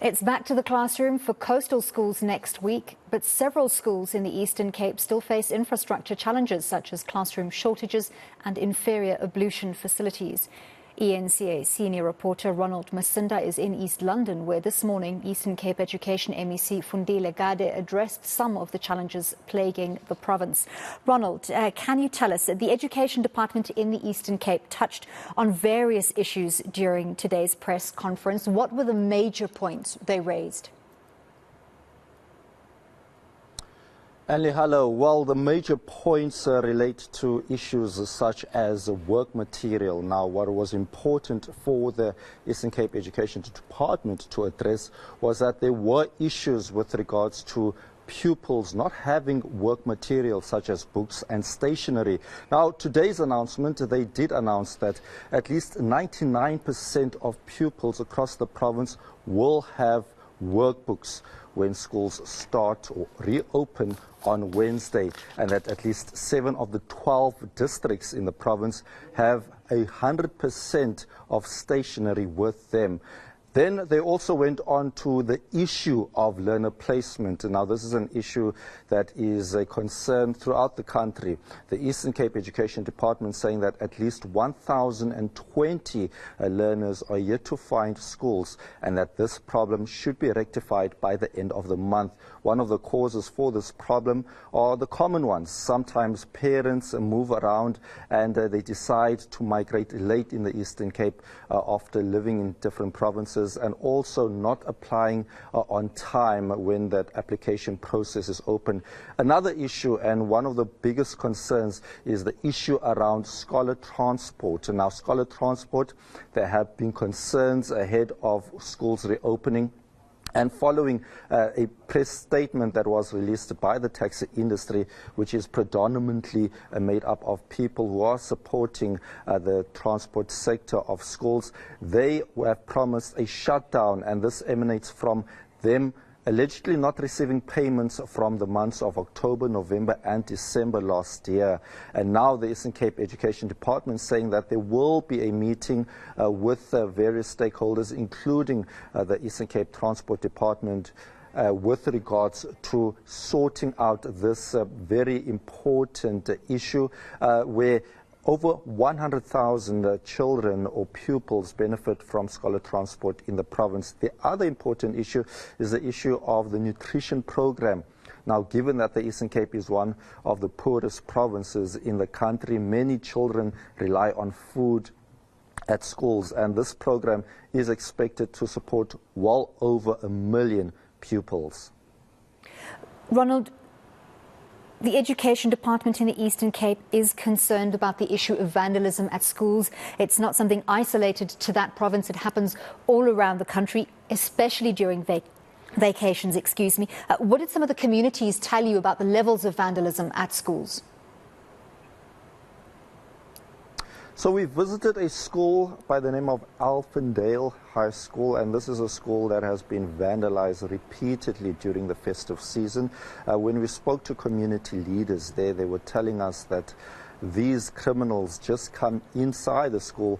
It's back to the classroom for coastal schools next week, but several schools in the Eastern Cape still face infrastructure challenges such as classroom shortages and inferior ablution facilities. eNCA senior reporter Ronald Masinda is in East London, where this morning Eastern Cape Education MEC Fundile Gade addressed some of the challenges plaguing the province. Ronald, can you tell us, the Education Department in the Eastern Cape touched on various issues during today's press conference. What were the major points they raised? Andy, hello. Well, the major points relate to issues such as work material. Now, what was important for the Eastern Cape Education Department to address was that there were issues with regards to pupils not having work material such as books and stationery. Now, today's announcement, they did announce that at least 99% of pupils across the province will have workbooks when schools start or reopen on Wednesday, and that at least 7 of the 12 districts in the province have 100% of stationery with them. Then they also went on to the issue of learner placement. Now, this is an issue that is a concern throughout the country. The Eastern Cape Education Department saying that at least 1,020 learners are yet to find schools, and that this problem should be rectified by the end of the month. One of the causes for this problem are the common ones. Sometimes parents move around and they decide to migrate late in the Eastern Cape after living in different provinces, and also not applying on time when that application process is open. Another issue, and one of the biggest concerns, is the issue around scholar transport. And now, scholar transport, there have been concerns ahead of schools reopening. And following a press statement that was released by the taxi industry, which is predominantly made up of people who are supporting the transport sector of schools, they have promised a shutdown, and this emanates from them allegedly not receiving payments from the months of October, November and December last year. And now the Eastern Cape Education Department saying that there will be a meeting with various stakeholders, including the Eastern Cape Transport Department, with regards to sorting out this very important issue where over 100,000 children or pupils benefit from scholar transport in the province. The other important issue is the issue of the nutrition program. Now, given that the Eastern Cape is one of the poorest provinces in the country, many children rely on food at schools, and this program is expected to support well over 1 million pupils. Ronald, the Education Department in the Eastern Cape is concerned about the issue of vandalism at schools. It's not something isolated to that province. It happens all around the country, especially during vacations. What did some of the communities tell you about the levels of vandalism at schools? So we visited a school by the name of Alphindale High School, and this is a school that has been vandalized repeatedly during the festive season. When we spoke to community leaders there, they were telling us that these criminals just come inside the school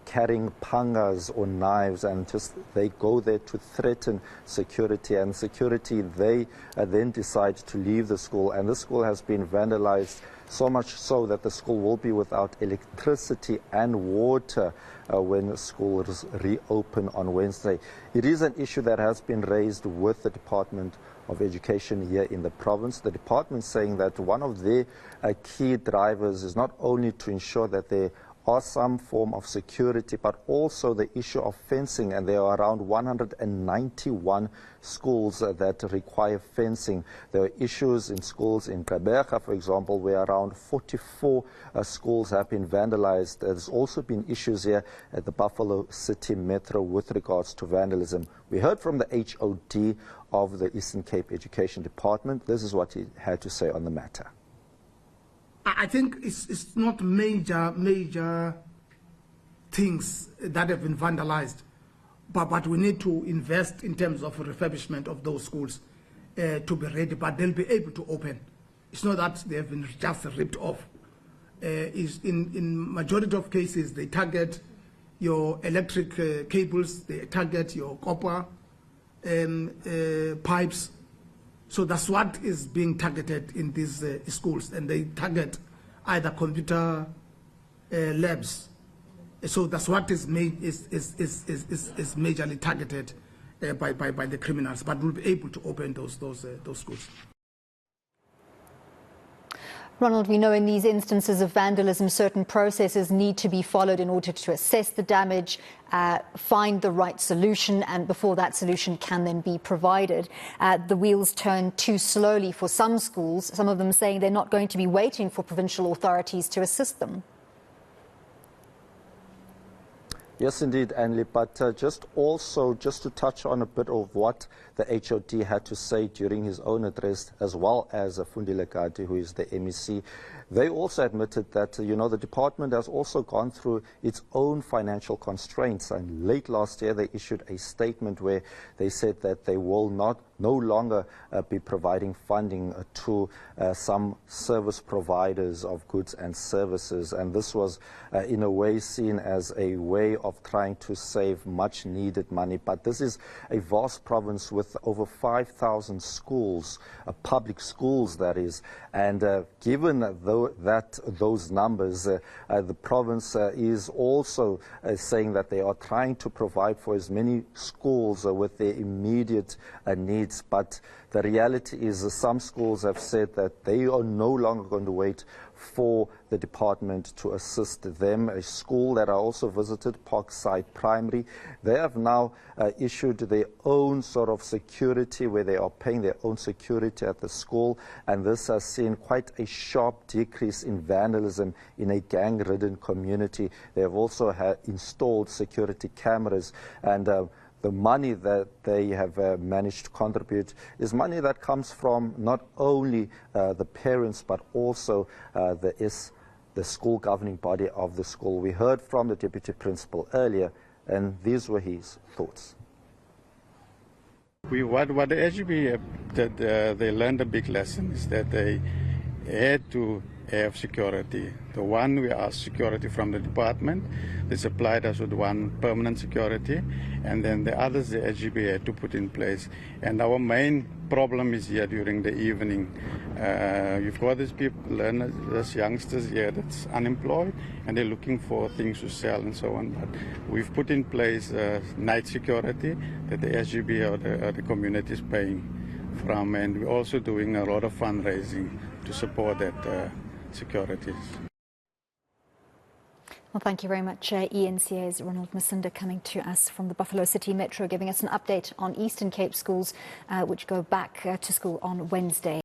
carrying pangas or knives, and they go there to threaten security, and security, they then decide to leave the school. And the school has been vandalized, so much so that the school will be without electricity and water when schools reopen on Wednesday. It is an issue that has been raised with the Department of Education here in the province. The department saying that one of their key drivers is not only to ensure that there are some form of security, but also the issue of fencing, and there are around 191 schools that require fencing. There are issues in schools in Gqeberha, for example, where around 44 schools have been vandalized. There's also been issues here at the Buffalo City Metro with regards to vandalism. We heard from the HOD of the Eastern Cape Education Department. This is what he had to say on the matter. I think it's not major things that have been vandalized, but we need to invest in terms of refurbishment of those schools to be ready, but they'll be able to open. It's not that they have been just ripped off. In majority of cases, they target your electric cables, they target your copper, pipes. So that's what is being targeted in these schools, and they target either computer labs. So that's what is majorly targeted by the criminals. But we'll be able to open those schools. Ronald, we know in these instances of vandalism, certain processes need to be followed in order to assess the damage, find the right solution, and before that solution can then be provided. The wheels turn too slowly for some schools, some of them saying they're not going to be waiting for provincial authorities to assist them. Yes, indeed, Anli, but just to touch on a bit of what the HOD had to say during his own address, as well as Fundile Kati, who is the MEC. They also admitted that, the department has also gone through its own financial constraints. And late last year, they issued a statement where they said that they will no longer be providing funding to some service providers of goods and services. And this was, in a way, seen as a way of trying to save much needed money. But this is a vast province with over 5,000 schools, public schools, that is. And given those numbers, the province is also saying that they are trying to provide for as many schools with their immediate needs. But the reality is some schools have said that they are no longer going to wait for the department to assist them. A school that I also visited, Parkside Primary, they have now issued their own sort of security, where they are paying their own security at the school, and this has seen quite a sharp decrease in vandalism in a gang-ridden community. They have also installed security cameras, and the money that they have managed to contribute is money that comes from not only the parents, but also the school governing body of the school. We heard from the deputy principal earlier, and these were his thoughts. What the HB did, they learned a big lesson, is that they had to have security. The one, we asked security from the department. They supplied us with one permanent security, and then the others the HGB had to put in place. And our main problem is here during the evening. You've got these people, these youngsters here that's unemployed, and they're looking for things to sell and so on. But we've put in place night security that the SGB or the community is paying from, and we're also doing a lot of fundraising to support that security. Well, thank you very much, eNCA's Ronald Masinda, coming to us from the Buffalo City Metro, giving us an update on Eastern Cape schools, which go back to school on Wednesday.